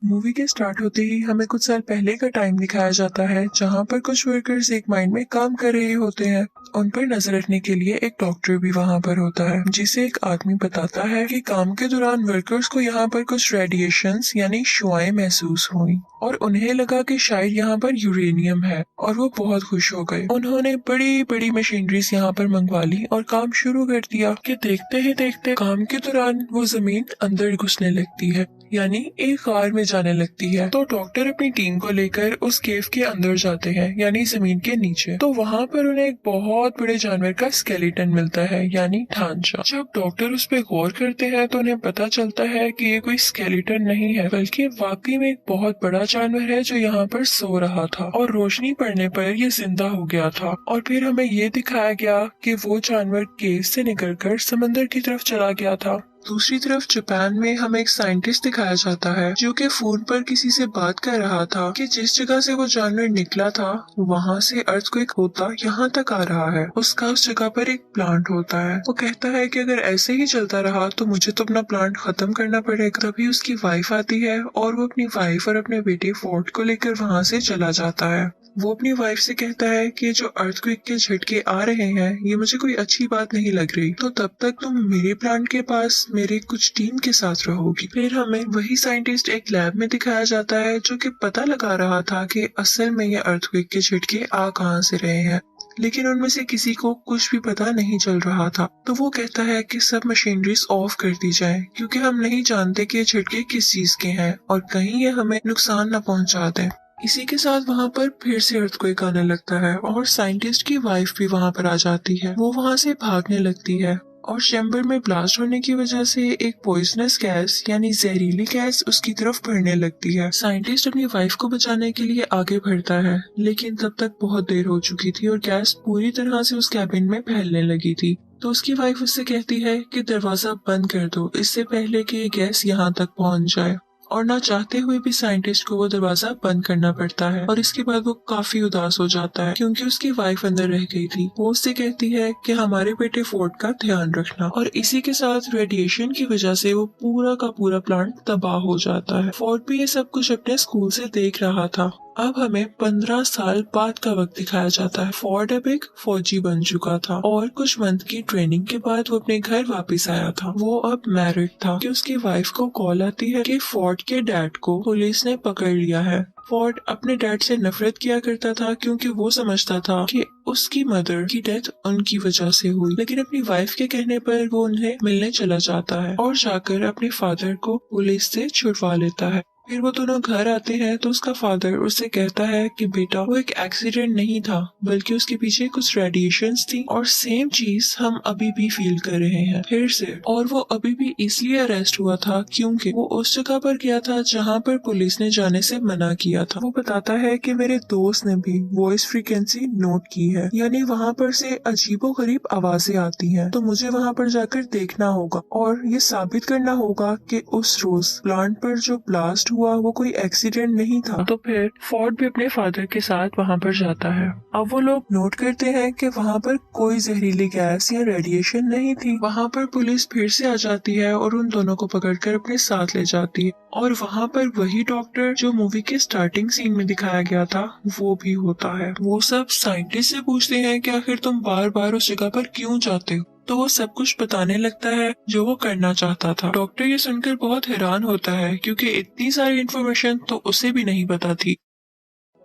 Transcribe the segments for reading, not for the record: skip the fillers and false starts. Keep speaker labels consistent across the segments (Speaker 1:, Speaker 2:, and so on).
Speaker 1: Movie के start होते ही हमें कुछ साल पहले का टाइम दिखाया जाता है जहाँ पर कुछ वर्कर्स एक माइन में काम कर रहे होते हैं। उन पर नजर रखने के लिए एक डॉक्टर भी वहाँ पर होता है जिसे एक आदमी बताता है कि काम के दौरान वर्कर्स को यहाँ पर कुछ रेडिएशंस यानी शुआएं महसूस हुई और उन्हें लगा कि शायद यहाँ पर यूरेनियम है और वो बहुत खुश हो गए। उन्होंने बड़ी बड़ी मशीनरीज यहाँ पर मंगवा ली और काम शुरू कर दिया कि देखते ही देखते काम के दौरान वो जमीन अंदर घुसने लगती है यानी एक कार में जाने लगती है। तो डॉक्टर अपनी टीम को लेकर उस केव के अंदर जाते हैं यानी जमीन के नीचे। तो वहाँ पर उन्हें एक बहुत बड़े जानवर का स्केलेटन मिलता है यानी ढांचा। जब डॉक्टर उस पर गौर करते हैं तो उन्हें पता चलता है कि ये कोई स्केलेटन नहीं है बल्कि वाकई में एक बहुत बड़ा जानवर है जो यहाँ पर सो रहा था और रोशनी पड़ने पर ये जिंदा हो गया था। और फिर हमें ये दिखाया गया कि वो जानवर केव से निकलकर समंदर की तरफ चला गया था। दूसरी तरफ जापान में हमें एक साइंटिस्ट दिखाया जाता है जो कि फोन पर किसी से बात कर रहा था कि जिस जगह से वो जानवर निकला था वहाँ से अर्थक्वेक होता यहाँ तक आ रहा है। उसका उस जगह पर एक प्लांट होता है। वो कहता है कि अगर ऐसे ही चलता रहा तो मुझे तो अपना प्लांट खत्म करना पड़ेगा। तभी उसकी वाइफ आती है और वो अपनी वाइफ और अपने बेटे फोर्ड को लेकर वहाँ से चला जाता है। वो अपनी वाइफ से कहता है कि जो अर्थक्वेक के झटके आ रहे हैं ये मुझे कोई अच्छी बात नहीं लग रही, तो तब तक तुम मेरे प्लांट के पास मेरे कुछ टीम के साथ रहोगी। फिर हमें वही साइंटिस्ट एक लैब में दिखाया जाता है जो कि पता लगा रहा था कि असल में ये अर्थक्वेक के झटके आ कहाँ से रहे हैं, लेकिन उनमें से किसी को कुछ भी पता नहीं चल रहा था। तो वो कहता है कि सब मशीनरीज ऑफ कर दी जाए क्योंकि हम नहीं जानते कि ये झटके किस चीज के हैं और कहीं ये हमें नुकसान न पहुंचा दें। इसी के साथ वहाँ पर फिर से अर्थक्वेक आने लगता है और साइंटिस्ट की वाइफ भी वहाँ पर आ जाती है। वो वहाँ से भागने लगती है और चैम्बर में ब्लास्ट होने की वजह से एक पॉइजनस गैस यानी जहरीली गैस उसकी तरफ बढ़ने लगती है। साइंटिस्ट अपनी वाइफ को बचाने के लिए आगे बढ़ता है लेकिन तब तक बहुत देर हो चुकी थी और गैस पूरी तरह से उस कैबिन में फैलने लगी थी। तो उसकी वाइफ उससे कहती है कि दरवाजा बंद कर दो इससे पहले कि ये गैस यहाँ तक पहुँच जाए। और ना चाहते हुए भी साइंटिस्ट को वो दरवाजा बंद करना पड़ता है और इसके बाद वो काफी उदास हो जाता है क्योंकि उसकी वाइफ अंदर रह गई थी। वो उससे कहती है कि हमारे बेटे फोर्ड का ध्यान रखना और इसी के साथ रेडिएशन की वजह से वो पूरा का पूरा प्लांट तबाह हो जाता है। फोर्ड भी ये सब कुछ अपने स्कूल से देख रहा था। अब हमें 15 साल बाद का वक्त दिखाया जाता है। फोर्ड अब एक फौजी बन चुका था और कुछ मंथ की ट्रेनिंग के बाद वो अपने घर वापस आया था। वो अब मैरिड था कि उसकी वाइफ को कॉल आती है कि फोर्ड के डैड को पुलिस ने पकड़ लिया है। फोर्ड अपने डैड से नफरत किया करता था क्योंकि वो समझता था कि उसकी मदर की डेथ उनकी वजह से हुई, लेकिन अपनी वाइफ के कहने पर वो उन्हें मिलने चला जाता है और जाकर अपने फादर को पुलिस से छुड़वा लेता है। फिर वो दोनों घर आते हैं तो उसका फादर उससे कहता है कि बेटा वो एक एक्सीडेंट नहीं था बल्कि उसके पीछे कुछ रेडिएशंस थी और सेम चीज हम अभी भी फील कर रहे हैं फिर से। और वो अभी भी इसलिए अरेस्ट हुआ था क्योंकि वो उस जगह पर गया था जहाँ पर पुलिस ने जाने से मना किया था। वो बताता है कि मेरे दोस्त ने भी वॉइस फ्रीक्वेंसी नोट की है यानी वहाँ पर से अजीबोगरीब आवाजें आती हैं, तो मुझे वहाँ पर जाकर देखना होगा और ये साबित करना होगा कि उस रोज प्लांट पर जो ब्लास्ट हुआ वो कोई एक्सीडेंट नहीं था। तो फिर फोर्ड भी अपने फादर के साथ वहाँ पर जाता है। अब वो लोग नोट करते हैं कि वहाँ पर कोई जहरीली गैस या रेडिएशन नहीं थी। वहाँ पर पुलिस फिर से आ जाती है और उन दोनों को पकड़कर अपने साथ ले जाती है और वहाँ पर वही डॉक्टर जो मूवी के स्टार्टिंग सीन में दिखाया गया था वो भी होता है। वो सब साइंटिस्ट से पूछते हैं कि आखिर तुम बार बार उस जगह पर क्यों जाते हो, तो वो सब कुछ बताने लगता है जो वो करना चाहता था। डॉक्टर ये सुनकर बहुत हैरान होता है क्योंकि इतनी सारी इन्फॉर्मेशन तो उसे भी नहीं पता थी।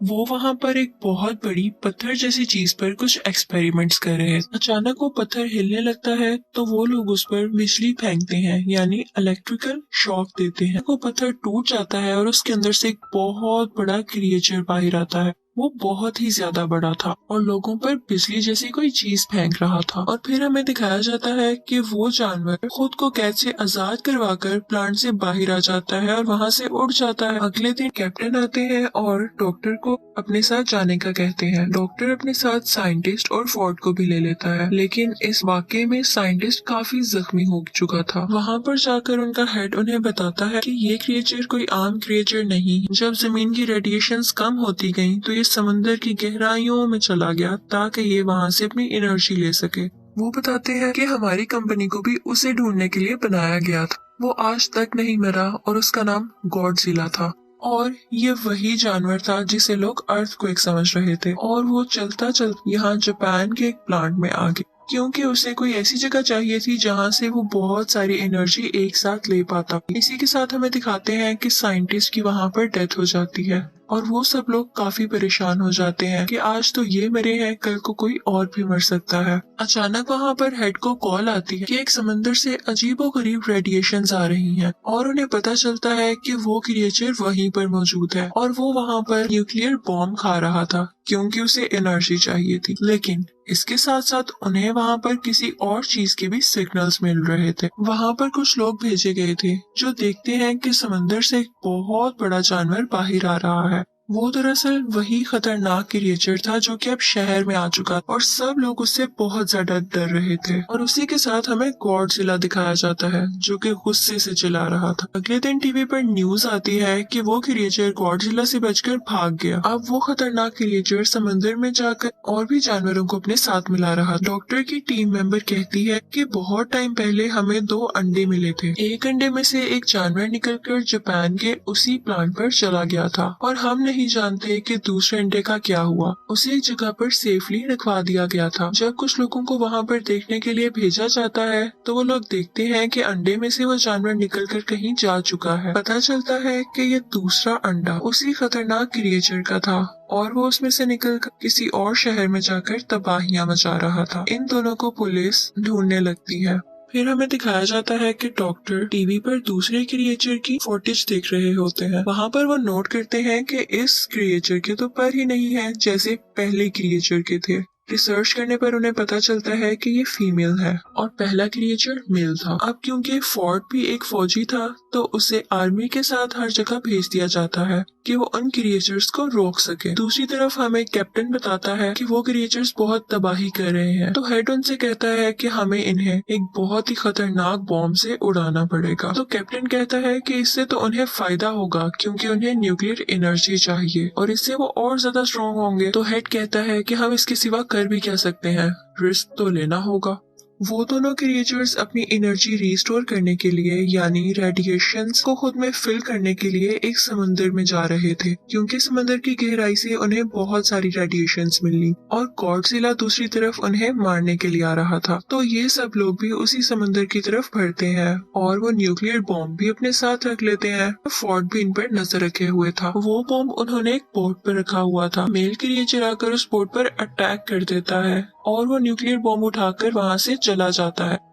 Speaker 1: वो वहाँ पर एक बहुत बड़ी पत्थर जैसी चीज पर कुछ एक्सपेरिमेंट्स कर रहे हैं। अचानक वो पत्थर हिलने लगता है तो वो लोग उस पर बिजली फेंकते हैं यानी इलेक्ट्रिकल शॉक देते हैं। वो पत्थर टूट जाता है और उसके अंदर से एक बहुत बड़ा क्रिएचर बाहर आता है। वो बहुत ही ज्यादा बड़ा था और लोगों पर बिजली जैसी कोई चीज फेंक रहा था। और फिर हमें दिखाया जाता है कि वो जानवर खुद को कैद से आजाद करवाकर प्लांट से बाहर आ जाता है और वहाँ से उड़ जाता है। अगले दिन कैप्टन आते हैं और डॉक्टर को अपने साथ जाने का कहते हैं। डॉक्टर अपने साथ साइंटिस्ट और फोर्ड को भी ले लेता है, लेकिन इस वाकये में साइंटिस्ट काफी जख्मी हो चुका था। वहाँ पर जाकर उनका हेड उन्हें बताता है कि ये क्रिएचर कोई आम क्रिएचर नहीं है। जब जमीन की रेडिएशंस कम होती गयी तो ये समंदर की गहराइयों में चला गया ताकि ये वहाँ से अपनी एनर्जी ले सके। वो बताते हैं कि हमारी कंपनी को भी उसे ढूंढने के लिए बनाया गया था। वो आज तक नहीं मरा और उसका नाम गॉडजिला था। और ये वही जानवर था जिसे लोग अर्थक्वेक समझ रहे थे, और वो चलता चलता यहाँ जापान के एक प्लांट में आ गया, क्योंकि उसे कोई ऐसी जगह चाहिए थी जहाँ से वो बहुत सारी एनर्जी एक साथ ले पाता। इसी के साथ हमें दिखाते हैं कि साइंटिस्ट की वहाँ पर डेथ हो जाती है, और वो सब लोग काफी परेशान हो जाते हैं कि आज तो ये मरे हैं, कल को कोई और भी मर सकता है। अचानक वहाँ पर हेड को कॉल आती है कि एक समंदर से अजीबोगरीब रेडिएशंस आ रही हैं, और उन्हें पता चलता है कि वो क्रिएचर वहीं पर मौजूद है, और वो वहाँ पर न्यूक्लियर बॉम्ब खा रहा था क्योंकि उसे एनर्जी चाहिए थी। लेकिन इसके साथ साथ उन्हें वहाँ पर किसी और चीज के भी सिग्नल्स मिल रहे थे। वहाँ पर कुछ लोग भेजे गए थे जो देखते हैं कि समंदर से एक बहुत बड़ा जानवर बाहर आ रहा है। वो दरअसल वही खतरनाक क्रिएचर था जो कि अब शहर में आ चुका था, और सब लोग उससे बहुत ज्यादा डर रहे थे। और उसी के साथ हमें गॉडजिला दिखाया जाता है जो कि गुस्से से चिल्ला रहा था। अगले दिन टीवी पर न्यूज आती है कि वो क्रिएचर गॉडजिला से बचकर भाग गया। अब वो खतरनाक क्रिएचर समंदर में जाकर और भी जानवरों को अपने साथ मिला रहा। डॉक्टर की टीम मेंबर कहती है कि बहुत टाइम पहले हमें 2 अंडे मिले थे। एक अंडे में से एक जानवर निकलकर जापान के उसी प्लांट पर चला गया था, और हम नहीं जानते कि दूसरे अंडे का क्या हुआ। उसे एक जगह पर सेफली रखवा दिया गया था। जब कुछ लोगों को वहाँ पर देखने के लिए भेजा जाता है तो वो लोग देखते हैं कि अंडे में से वो जानवर निकलकर कहीं जा चुका है। पता चलता है कि ये दूसरा अंडा उसी खतरनाक क्रिएचर का था, और वो उसमें से निकल किसी और शहर में जाकर तबाहियां मचा रहा था। इन दोनों को पुलिस ढूंढने लगती है। फिर हमें दिखाया जाता है कि डॉक्टर टीवी पर दूसरे क्रिएचर की फुटेज देख रहे होते हैं। वहाँ पर वो नोट करते हैं कि इस क्रिएचर के तो पर ही नहीं है जैसे पहले क्रिएचर के थे। रिसर्च करने पर उन्हें पता चलता है कि ये फीमेल है और पहला क्रिएचर मेल था। अब क्योंकि फोर्ड भी एक फौजी था तो उसे आर्मी के साथ हर जगह भेज दिया जाता है कि वो उन क्रिएचर्स को रोक सके। दूसरी तरफ हमें कैप्टन बताता है कि वो क्रिएचर्स बहुत तबाही कर रहे हैं, तो हेड उनसे कहता है कि हमें इन्हें एक बहुत ही खतरनाक बॉम्ब से उड़ाना पड़ेगा। तो कैप्टन कहता है कि इससे तो उन्हें फायदा होगा क्योंकि उन्हें न्यूक्लियर एनर्जी चाहिए और इससे वो और ज्यादा स्ट्रॉन्ग होंगे। तो हेड कहता है कि हम इसके सिवा कर भी क्या सकते हैं, रिस्क तो लेना होगा। वो दोनों क्रिएचर्स अपनी एनर्जी रिस्टोर करने के लिए यानी रेडिएशंस को खुद में फिल करने के लिए एक समुद्र में जा रहे थे, क्योंकि समुद्र की गहराई से उन्हें बहुत सारी रेडिएशंस मिली और गॉडजिला दूसरी तरफ उन्हें मारने के लिए आ रहा था। तो ये सब लोग भी उसी समुद्र की तरफ बढ़ते हैं और वो न्यूक्लियर बॉम्ब भी अपने साथ रख लेते हैं। फोर्ड भी इन पर नजर रखे हुए था। वो बॉम्ब उन्होंने एक बोट पर रखा हुआ था। मेल क्रिएचर आकर उस बोट पर अटैक कर देता है और वो न्यूक्लियर बॉम्ब उठाकर वहां से चला जाता है।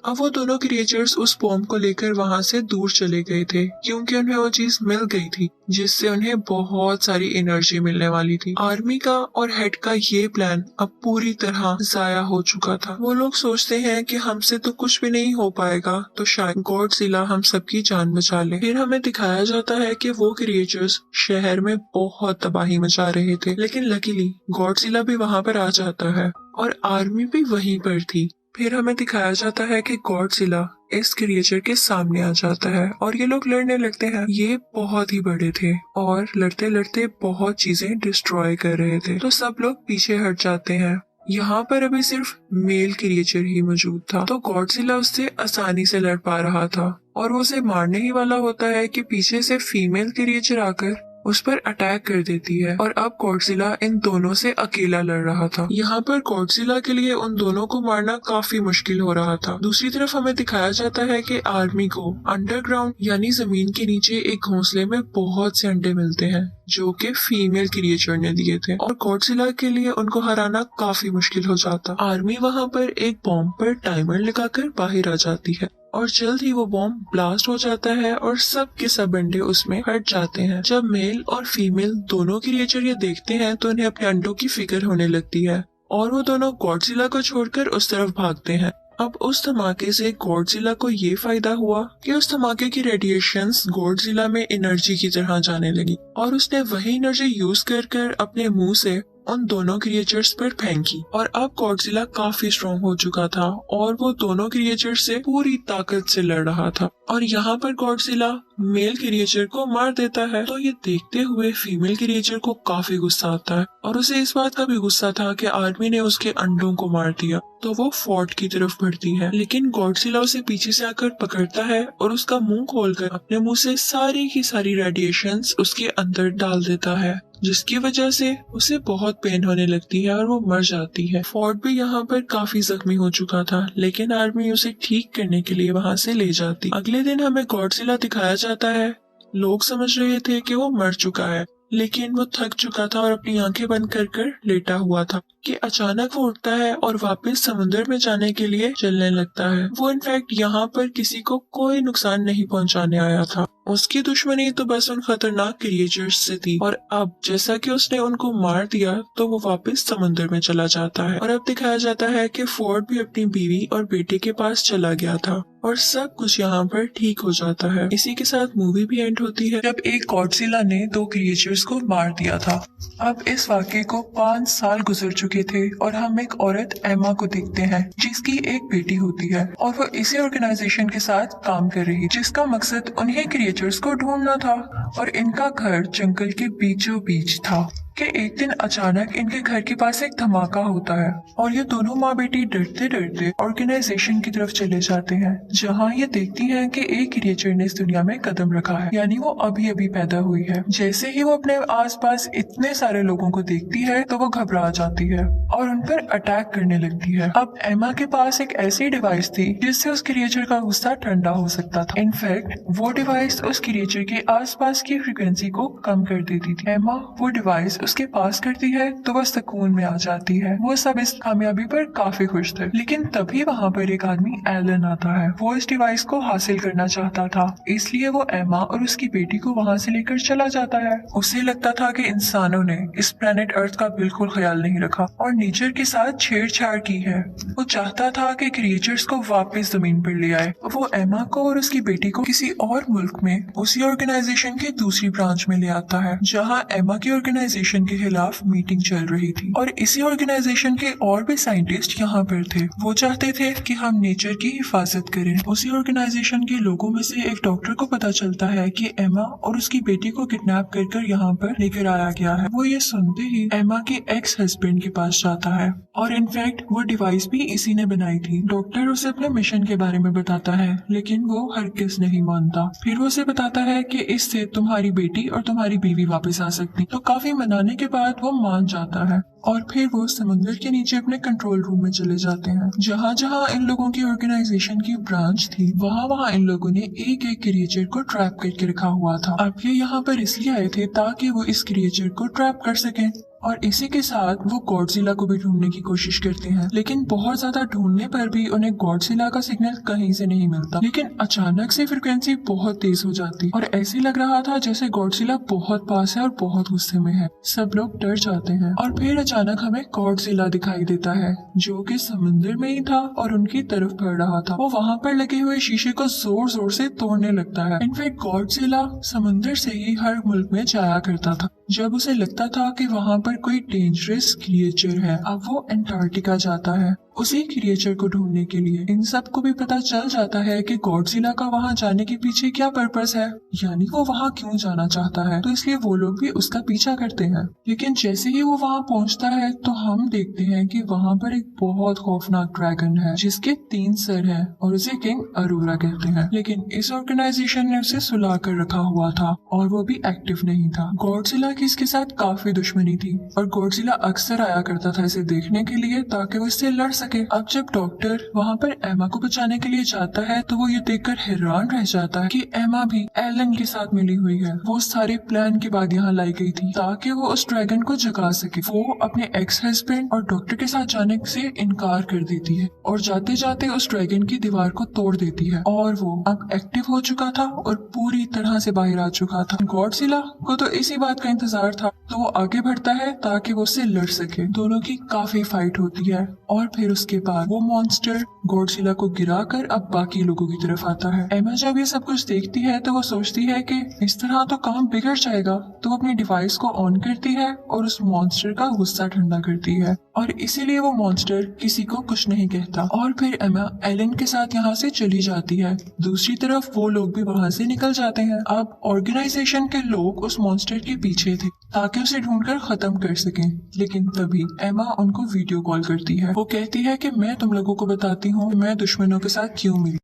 Speaker 1: अब वो दोनों क्रिएचर्स उस बॉम्ब को लेकर वहां से दूर चले गए थे क्योंकि उन्हें वो चीज मिल गई थी जिससे उन्हें बहुत सारी एनर्जी मिलने वाली थी। आर्मी का और हेड का ये प्लान अब पूरी तरह जाया हो चुका था। वो लोग सोचते हैं कि हमसे तो कुछ भी नहीं हो पाएगा, तो शायद गॉडजिला हम सबकी जान बचा ले। फिर हमें दिखाया जाता है कि वो क्रिएचर्स शहर में बहुत तबाही मचा रहे थे, लेकिन लकीली गॉडजिला भी वहां पर आ जाता है और आर्मी भी वहीं पर थी। फिर हमें दिखाया जाता है कि गॉडजिला इस क्रिएचर के सामने आ जाता है और ये लोग लड़ने लगते हैं। ये बहुत ही बड़े थे और लड़ते लड़ते बहुत चीजें डिस्ट्रॉय कर रहे थे, तो सब लोग पीछे हट जाते हैं। यहाँ पर अभी सिर्फ मेल क्रिएचर ही मौजूद था, तो गॉडजिला उससे आसानी से लड़ पा रहा था और वो उसे मारने ही वाला होता है कि पीछे से फीमेल क्रिएचर आकर उस पर अटैक कर देती है और अब गॉडजिला इन दोनों से अकेला लड़ रहा था। यहाँ पर गॉडजिला के लिए उन दोनों को मारना काफी मुश्किल हो रहा था। दूसरी तरफ हमें दिखाया जाता है कि आर्मी को अंडरग्राउंड यानी जमीन के नीचे एक घोंसले में बहुत से अंडे मिलते हैं जो कि फीमेल क्रिएचर ने दिए थे और गॉडजिला के लिए उनको हराना काफी मुश्किल हो जाता। आर्मी वहाँ पर एक बॉम्ब पर टाइमर लगाकर बाहर आ जाती है और जल्द ही वो बॉम्ब ब्लास्ट हो जाता है और सब के सब अंडे उसमें हट जाते हैं। जब मेल और फीमेल दोनों क्रिएचर ये देखते हैं तो उन्हें अपने अंडों की फिक्र होने लगती है और वो दोनों गॉडजिला को छोड़कर उस तरफ भागते हैं। अब उस धमाके से गॉडजिला को ये फायदा हुआ कि उस धमाके की रेडिएशंस गॉडजिला में एनर्जी की तरह जाने लगी और उसने वही एनर्जी यूज कर अपने मुंह से उन दोनों क्रिएचर्स पर फेंकी और अब गॉडजिला काफी स्ट्रॉन्ग हो चुका था और वो दोनों क्रिएचर्स से पूरी ताकत से लड़ रहा था। और यहाँ पर गॉडजिला मेल क्रिएचर को मार देता है। तो ये देखते हुए फीमेल क्रिएचर को काफी गुस्सा आता है और उसे इस बात का भी गुस्सा था कि आर्मी ने उसके अंडों को मार दिया। तो वो फोर्ट की तरफ बढ़ती है, लेकिन गॉडजिला उसे पीछे से आकर पकड़ता है और उसका मुंह खोलकर अपने मुंह से सारी की सारी रेडिएशंस उसके अंदर डाल देता है, जिसकी वजह से उसे बहुत पेन होने लगती है और वो मर जाती है। फोर्ट भी यहाँ पर काफी जख्मी हो चुका था, लेकिन आर्मी उसे ठीक करने के लिए वहाँ से ले जाती। अगले दिन हमें गॉडजिला दिखाया जाता है। लोग समझ रहे थे कि वो मर चुका है, लेकिन वो थक चुका था और अपनी आंखें बंद कर कर लेटा हुआ था कि अचानक वो उठता है और वापस समुद्र में जाने के लिए चलने लगता है। वो इनफैक्ट यहाँ पर किसी को कोई नुकसान नहीं पहुँचाने आया था। उसकी दुश्मनी तो बस उन खतरनाक क्रिएचर्स से थी, और अब जैसा कि उसने उनको मार दिया तो वो वापस समुद्र में चला जाता है। और अब दिखाया जाता है कि फोर्ड भी अपनी बीवी और बेटे के पास चला गया था और सब कुछ यहाँ पर ठीक हो जाता है। इसी के साथ मूवी भी एंड होती है जब एक गॉडजिला ने 2 क्रिएचर्स को मार दिया था। अब इस वाक़ये को 5 साल गुजर चुके थे और हम एक औरत एमा को देखते हैं जिसकी एक बेटी होती है और वो इसी ऑर्गेनाइजेशन के साथ काम कर रही, जिसका मकसद उन्हें क्रिएचर्स को ढूंढना था। और इनका घर जंगल के बीचों बीच था कि एक दिन अचानक इनके घर के पास एक धमाका होता है और ये दोनों माँ बेटी डरते डरते ऑर्गेनाइजेशन की तरफ चले जाते हैं, जहाँ ये देखती हैं कि एक क्रिएचर ने इस दुनिया में कदम रखा है, यानी वो अभी अभी पैदा हुई है। जैसे ही वो अपने आसपास इतने सारे लोगों को देखती है तो वो घबरा जाती है और उन पर अटैक करने लगती है। अब एमा के पास एक ऐसी डिवाइस थी जिससे उस क्रिएचर का गुस्सा ठंडा हो सकता था। इनफैक्ट वो डिवाइस उस क्रिएचर के आसपास की फ्रीक्वेंसी को कम कर देती थी। एमा वो डिवाइस उसके पास करती है तो वह सुकून में आ जाती है। वो सब इस कामयाबी पर काफी खुश थे, लेकिन तभी वहाँ पर एक आदमी एलन आता है। वो इस डिवाइस को हासिल करना चाहता था, इसलिए वो एमा और उसकी बेटी को वहाँ से लेकर चला जाता है। उसे लगता था कि इंसानों ने इस प्लेनेट अर्थ का बिल्कुल ख्याल नहीं रखा और नेचर के साथ छेड़छाड़ की है। वो चाहता था कि क्रिएचर्स को वापस जमीन पर ले आए। वो एमा को और उसकी बेटी को किसी और मुल्क में उसी ऑर्गेनाइजेशन की दूसरी ब्रांच में ले आता है, जहाँ एमा की ऑर्गेनाइजेशन के खिलाफ मीटिंग चल रही थी और इसी ऑर्गेनाइजेशन के और भी साइंटिस्ट यहाँ पर थे। वो चाहते थे कि हम नेचर की हिफाजत करें। उसी ऑर्गेनाइजेशन के लोगों में से एक डॉक्टर को पता चलता है कि एमा और उसकी बेटी को किडनैप कर यहाँ पर लेकर आया गया है। वो ये सुनते ही एमा के एक्स हस्बैंड के पास जाता है और इनफैक्ट वो डिवाइस भी इसी ने बनाई थी। डॉक्टर उसे अपने मिशन के बारे में बताता है, लेकिन वो हरगिज नहीं मानता। फिर वो उसे बताता है कि इससे तुम्हारी बेटी और तुम्हारी बीवी वापस आ सकती। तो काफी मनाने के बाद वो मान जाता है और फिर वो समुद्र के नीचे अपने कंट्रोल रूम में चले जाते हैं, जहाँ जहाँ इन लोगों की ऑर्गेनाइजेशन की ब्रांच थी वहाँ वहाँ इन लोगों ने एक एक क्रिएचर को ट्रैप करके रखा हुआ था। अब ये यहाँ पर इसलिए आए थे ताकि वो इस क्रिएचर को ट्रैप कर सकें और इसी के साथ वो गॉडजिला को भी ढूंढने की कोशिश करते हैं, लेकिन बहुत ज्यादा ढूंढने पर भी उन्हें गॉडजिला का सिग्नल कहीं से नहीं मिलता। लेकिन अचानक से फ्रिक्वेंसी बहुत तेज हो जाती और ऐसे लग रहा था जैसे गॉडजिला बहुत पास है और बहुत गुस्से में है। सब लोग डर जाते हैं और फिर अचानक हमें गॉडजिला दिखाई देता है जो कि समुद्र में ही था और उनकी तरफ बढ़ रहा था। वो वहाँ पर लगे हुए शीशे को जोर जोर से तोड़ने लगता है। इनफैक्ट गॉडजिला समुद्र से ही हर मुल्क में जाया करता था जब उसे लगता था कि वहाँ पर कोई डेंजरस क्रिएचर है। अब वो अंटार्कटिका जाता है उसी क्रिएचर को ढूंढने के लिए। इन सब को भी पता चल जाता है कि गॉडजिला का वहाँ जाने के पीछे क्या पर्पस है, यानी वो वहाँ क्यों जाना चाहता है, तो इसलिए वो लोग भी उसका पीछा करते हैं। लेकिन जैसे ही वो वहाँ पहुँचता है तो हम देखते हैं कि वहाँ पर एक बहुत खौफनाक ड्रैगन है जिसके 3 सर हैं और उसे किंग अरोरा कहते हैं। लेकिन इस ऑर्गेनाइजेशन ने उसे सुला कर रखा हुआ था और वो भी एक्टिव नहीं था। गॉडजिला की इसके साथ काफी दुश्मनी थी और गॉडजिला अक्सर आया करता था इसे देखने के लिए ताकि वो इससे लड़ सके। अब जब डॉक्टर वहाँ पर एमा को बचाने के लिए जाता है तो वो ये देखकर हैरान रह जाता है कि एमा भी एलन के साथ मिली हुई है। वो सारे प्लान के बाद यहाँ लाई गई थी ताकि वो उस ड्रैगन को जगा सके। वो अपने एक्स हस्बैंड और डॉक्टर के साथ जाने से इनकार कर देती है और जाते जाते उस ड्रैगन की दीवार को तोड़ देती है और वो अब एक्टिव हो चुका था और पूरी तरह से बाहर आ चुका था। गॉडजिला को तो इसी बात का इंतजार था तो वो आगे बढ़ता है ताकि वो उससे लड़ सके। दोनों की काफी फाइट होती है और फिर उसके बाद वो मॉन्स्टर गॉडजिला को गिराकर अब बाकी लोगों की तरफ आता है। एमा जब ये सब कुछ देखती है तो वो सोचती है कि इस तरह तो काम बिगड़ जाएगा, तो वो अपनी डिवाइस को ऑन करती है और उस मॉन्स्टर का गुस्सा ठंडा करती है और इसीलिए वो मॉन्स्टर किसी को कुछ नहीं कहता और फिर एमा एलन के साथ यहाँ से चली जाती है। दूसरी तरफ वो लोग भी वहाँ से निकल जाते हैं। अब ऑर्गेनाइजेशन के लोग उस मॉन्स्टर के पीछे थे ताकि उसे ढूंढकर खत्म कर सकें, लेकिन तभी एमा उनको वीडियो कॉल करती है। वो कहती है कि मैं तुम लोगों को बताती हूँ मैं दुश्मनों के साथ क्यों मिली।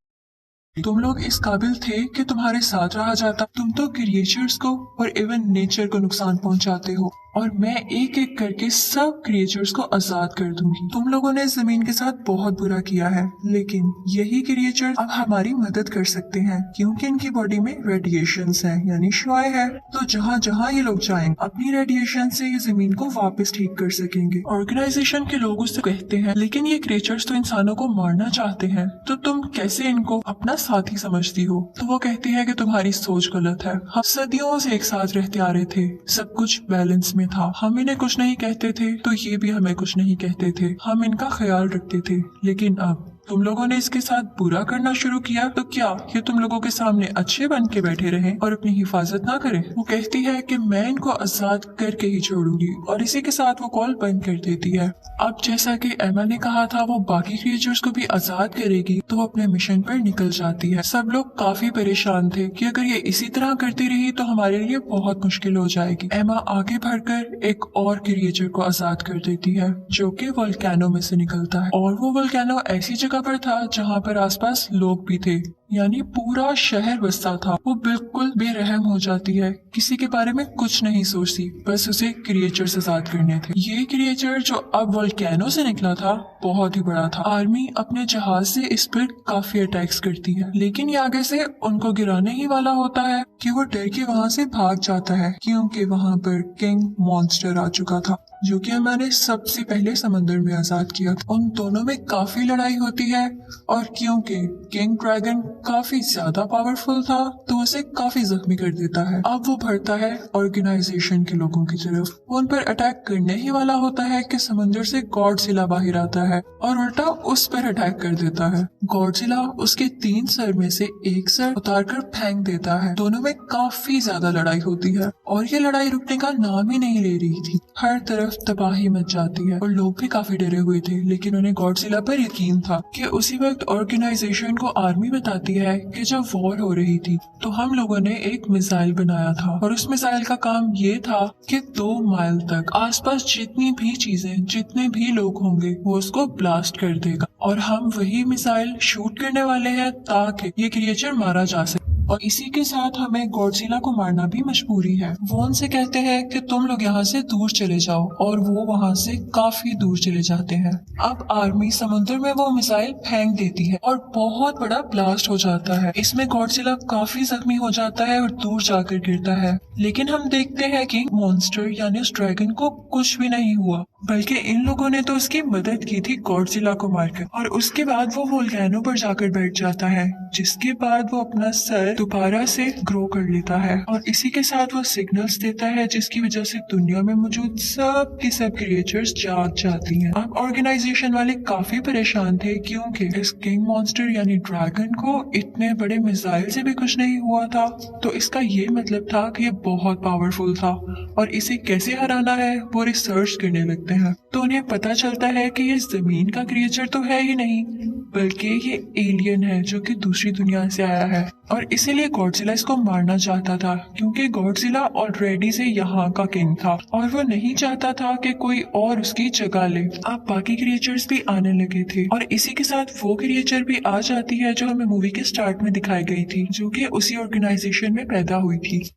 Speaker 1: तुम लोग इस काबिल थे कि तुम्हारे साथ रहा जाता। तुम तो क्रिएचर्स को और इवन नेचर को नुकसान पहुंचाते हो और मैं एक एक करके सब क्रिएचर्स को आजाद कर दूंगी। तुम लोगों ने जमीन के साथ बहुत बुरा किया है, लेकिन यही क्रिएचर्स अब हमारी मदद कर सकते हैं क्योंकि इनकी बॉडी में रेडिएशंस हैं, यानी शुआएं हैं। तो जहाँ जहाँ ये लोग जाएं अपनी रेडिएशन से ये जमीन को वापस ठीक कर सकेंगे। ऑर्गेनाइजेशन के लोग उससे कहते हैं लेकिन ये क्रिएचर्स तो इंसानों को मारना चाहते हैं, तो तुम कैसे इनको अपना साथी समझती हो। तो वो कहती है कि तुम्हारी सोच गलत है। हम सदियों से एक साथ रहते आ रहे थे, सब कुछ बैलेंस में था। हम इन्हें कुछ नहीं कहते थे तो ये भी हमें कुछ नहीं कहते थे। हम इनका ख्याल रखते थे, लेकिन अब तुम लोगों ने इसके साथ बुरा करना शुरू किया तो क्या ये तुम लोगों के सामने अच्छे बन के बैठे रहें और अपनी हिफाजत ना करें। वो कहती है कि मैं इनको आजाद करके ही छोड़ूंगी और इसी के साथ वो कॉल बंद कर देती है। अब जैसा कि एमा ने कहा था वो बाकी क्रिएचर्स को भी आजाद करेगी तो वो अपने मिशन पर निकल जाती है। सब लोग काफी परेशान थे कि अगर ये इसी तरह करती रही तो हमारे लिए बहुत मुश्किल हो जाएगी। एमा आगे बढ़कर एक और क्रिएचर को आजाद कर देती है जो कि वोल्केनो में से निकलता है और वो वोल्केनो ऐसी जगह पर था जहाँ पर आसपास लोग भी थे, यानी पूरा शहर बसता था। वो बिल्कुल बेरहम हो जाती है, किसी के बारे में कुछ नहीं सोचती, बस उसे क्रिएचर आजाद करने थे। ये क्रिएचर जो अब वोल्केनो से निकला था बहुत ही बड़ा था। आर्मी अपने जहाज से इस पर काफी अटैक्स करती है, लेकिन ये आगे से उनको गिराने ही वाला होता है कि वो डर के वहाँ से भाग जाता है क्योंकि वहाँ पर किंग मॉन्स्टर आ चुका था जो कि हमारे सबसे पहले समंदर में आजाद किया था। उन दोनों में काफी लड़ाई होती है और क्योंकि किंग ड्रैगन काफी ज्यादा पावरफुल था तो उसे काफी जख्मी कर देता है। अब वो बढ़ता है ऑर्गेनाइजेशन के लोगों की तरफ। वो उन पर अटैक करने ही वाला होता है कि समंदर से गॉडजिला बाहर आता है और उल्टा उस पर अटैक कर देता है। गॉडजिला उसके 3 सर में से एक सर उतारकर फेंक देता है। दोनों में काफी ज्यादा लड़ाई होती है और ये लड़ाई रुकने का नाम ही नहीं ले रही थी। हर तरफ तबाही मच जाती है और लोग भी काफी डरे हुए थे, लेकिन उन्हें गॉडजिला पर यकीन था कि उसी वक्त ऑर्गेनाइजेशन को आर्मी बताती है कि जब वॉर हो रही थी तो हम लोगों ने एक मिसाइल बनाया था और उस मिसाइल का काम ये था कि 2 माइल तक आसपास जितनी भी चीजें जितने भी लोग होंगे वो उसको ब्लास्ट कर देगा और हम वही मिसाइल शूट करने वाले हैं ताकि ये क्रिएचर मारा जा सके और इसी के साथ हमें गॉडजिला को मारना भी मजबूरी है। वो उनसे कहते हैं कि तुम लोग यहाँ से दूर चले जाओ और वो वहाँ से काफी दूर चले जाते हैं। अब आर्मी समुद्र में वो मिसाइल फेंक देती है और बहुत बड़ा ब्लास्ट हो जाता है। इसमें गॉडजिला काफी जख्मी हो जाता है और दूर जाकर गिरता है, लेकिन हम देखते हैं कि मॉन्स्टर यानी उस ड्रैगन को कुछ भी नहीं हुआ, बल्कि इन लोगों ने तो उसकी मदद की थी गॉडजिला को मारकर। और उसके बाद वो वोल्केनो पर जाकर बैठ जाता है, जिसके बाद वो अपना सर दोबारा से ग्रो कर लेता है और इसी के साथ वो सिग्नल्स देता है जिसकी वजह से दुनिया में मौजूद सब की सब क्रिएचर्स जाग जाती हैं। अब ऑर्गेनाइजेशन वाले काफी परेशान थे क्योंकि इस किंग मॉन्स्टर यानी ड्रैगन को इतने बड़े मिसाइल से भी कुछ नहीं हुआ था, तो इसका ये मतलब था कि ये बहुत पावरफुल था और इसे कैसे हराना है वो रिसर्च करने लगते हैं। तो उन्हें पता चलता है कि ये जमीन का क्रिएचर तो है ही नहीं, बल्कि ये एलियन है जो कि दूसरी दुनिया से आया है और इसीलिए गॉडजिला इसको मारना चाहता था क्योंकि गॉडजिला ऑलरेडी से यहाँ का किंग था और वो नहीं चाहता था कि कोई और उसकी जगह ले। अब बाकी क्रिएचर्स भी आने लगे थे और इसी के साथ वो क्रिएचर भी आ जाती है जो हमें मूवी के स्टार्ट में दिखाई गई थी, जो कि उसी ऑर्गेनाइजेशन में पैदा हुई थी।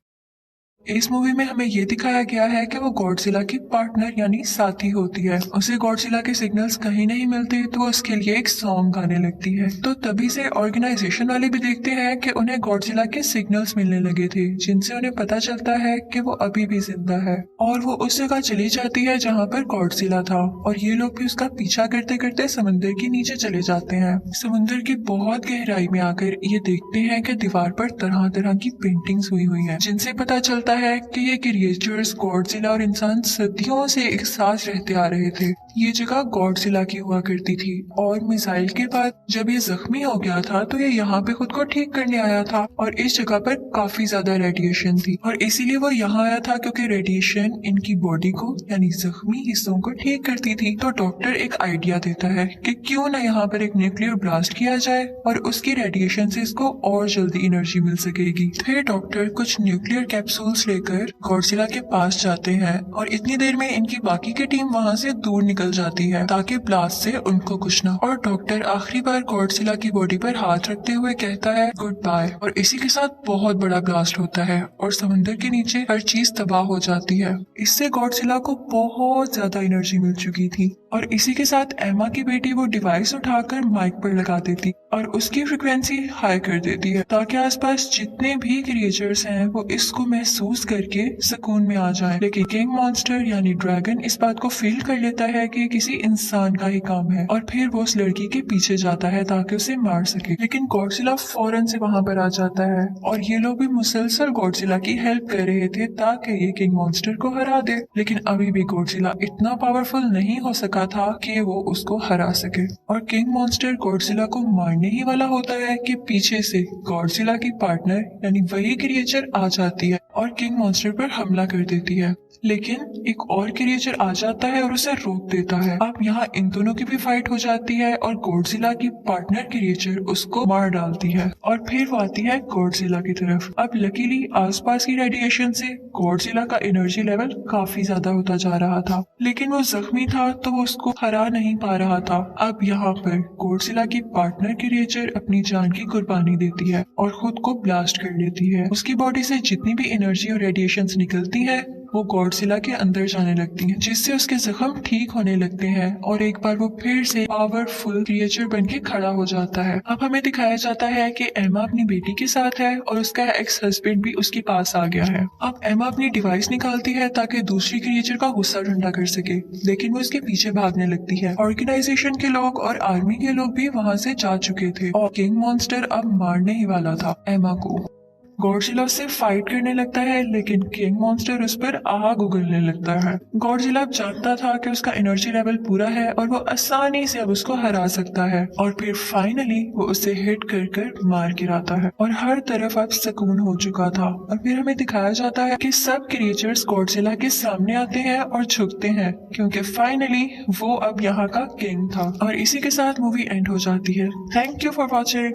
Speaker 1: इस मूवी में हमें ये दिखाया गया है कि वो गॉडजिला की पार्टनर यानी साथी होती है। उसे गॉडजिला के सिग्नल्स कहीं नहीं मिलते तो वो उसके लिए एक सॉन्ग गाने लगती है। तो तभी से ऑर्गेनाइजेशन वाले भी देखते हैं कि उन्हें गॉडजिला के सिग्नल्स मिलने लगे थे, जिनसे उन्हें पता चलता है कि वो अभी भी जिंदा है और वो उस जगह चली जाती है जहाँ पर गॉडजिला था और ये लोग भी उसका पीछा करते करते समंदर के नीचे चले जाते हैं। समुद्र की बहुत गहराई में आकर ये देखते हैं कि दीवार पर तरह तरह की पेंटिंग्स हुई है, जिनसे पता चलता है कि ये क्रिएचर्स गॉडजिला और इंसान सदियों से एक साथ रहते आ रहे थे। ये जगह गॉडजिला की हुआ करती थी और मिसाइल के बाद जब ये जख्मी हो गया था तो ये यहाँ पे खुद को ठीक करने आया था और इस जगह पर काफी ज्यादा रेडिएशन थी और इसीलिए वो यहाँ आया था क्योंकि रेडिएशन इनकी बॉडी को यानी जख्मी हिस्सों को ठीक करती थी। तो डॉक्टर एक आइडिया देता है कि क्यों ना यहाँ पर एक न्यूक्लियर ब्लास्ट किया जाए और उसकी रेडिएशन से इसको और जल्दी एनर्जी मिल सकेगी। फिर डॉक्टर कुछ न्यूक्लियर कैप्सूल्स लेकर गॉडजिला के पास जाते हैं और इतनी देर में इनकी बाकी की टीम वहाँ से दूर निकल जाती है ताकि ब्लास्ट से उनको कुछ ना। और डॉक्टर आखिरी बार गॉडजिला की बॉडी पर हाथ रखते हुए कहता है गुड बाय और इसी के साथ बहुत बड़ा ब्लास्ट होता है और समंदर के नीचे हर चीज तबाह हो जाती है। इससे गॉडजिला को बहुत ज्यादा एनर्जी मिल चुकी थी और इसी के साथ एमा की बेटी वो डिवाइस उठाकर माइक पर लगा देती और उसकी फ्रिक्वेंसी हाई कर देती है ताकि आसपास जितने भी क्रिएचर्स हैं वो इसको महसूस करके सुकून में आ जाएं। लेकिन किंग मॉन्स्टर यानी ड्रैगन इस बात को फील कर लेता है कि किसी इंसान का ही काम है और फिर वो उस लड़की के पीछे जाता है ताकि उसे मार सके। लेकिन गॉडजिला फौरन से वहां पर आ जाता है और ये लोग भी मुसलसल गॉडजिला की हेल्प कर रहे थे ताकि ये किंग मॉन्स्टर को हरा दे। लेकिन अभी भी गॉडजिला इतना पावरफुल नहीं हो सका था कि वो उसको हरा सके और किंग मॉन्स्टर गॉडजिला को मारने ही वाला होता है कि पीछे से गॉडजिला की पार्टनर यानी वही क्रिएचर आ जाती है और किंग मॉन्स्टर पर हमला कर देती है। लेकिन एक और क्रिएचर आ जाता है और उसे रोक देता है। अब यहाँ इन दोनों की भी फाइट हो जाती है और गॉडजिला की पार्टनर क्रिएचर उसको मार डालती है और फिर वो आती है गॉडजिला की तरफ। अब लकीली आसपास की रेडिएशन से गॉडजिला का एनर्जी लेवल काफी ज्यादा होता जा रहा था, लेकिन वो जख्मी था तो वो उसको हरा नहीं पा रहा था। अब यहाँ पर गॉडजिला की पार्टनर क्रिएचर अपनी जान की कुर्बानी देती है और खुद को ब्लास्ट कर लेती है। उसकी बॉडी से जितनी भी एनर्जी और रेडिएशन निकलती है वो गॉडजिला के अंदर जाने लगती हैं, जिससे उसके जख्म ठीक होने लगते हैं और एक बार वो फिर से पावरफुल क्रिएचर बन के खड़ा हो जाता है। अब हमें दिखाया जाता है कि एमा अपनी बेटी के साथ है और उसका एक्स हस्बैंड भी उसके पास आ गया है। अब एमा अपनी डिवाइस निकालती है ताकि दूसरी क्रिएचर का गुस्सा ठंडा कर सके, लेकिन वो उसके पीछे भागने लगती है। ऑर्गेनाइजेशन के लोग और आर्मी के लोग भी वहाँ से जा चुके थे और किंग मॉन्स्टर अब मारने ही वाला था एमा को। गॉडजिला उससे फाइट करने लगता है लेकिन किंग मॉन्स्टर उस पर आग उगलने लगता है। गॉडजिला अब जानता था कि उसका एनर्जी लेवल पूरा है और वो आसानी से अब उसको हरा सकता है और फिर फाइनली वो उसे हिट कर कर मार गिराता है और हर तरफ अब सुकून हो चुका था। और फिर हमें दिखाया जाता है कि सब क्रिएचर्स गॉडजिला के सामने आते हैं और झुकते हैं क्योंकि फाइनली वो अब यहाँ का किंग था। और इसी के साथ मूवी एंड हो जाती है। Thank you for watching.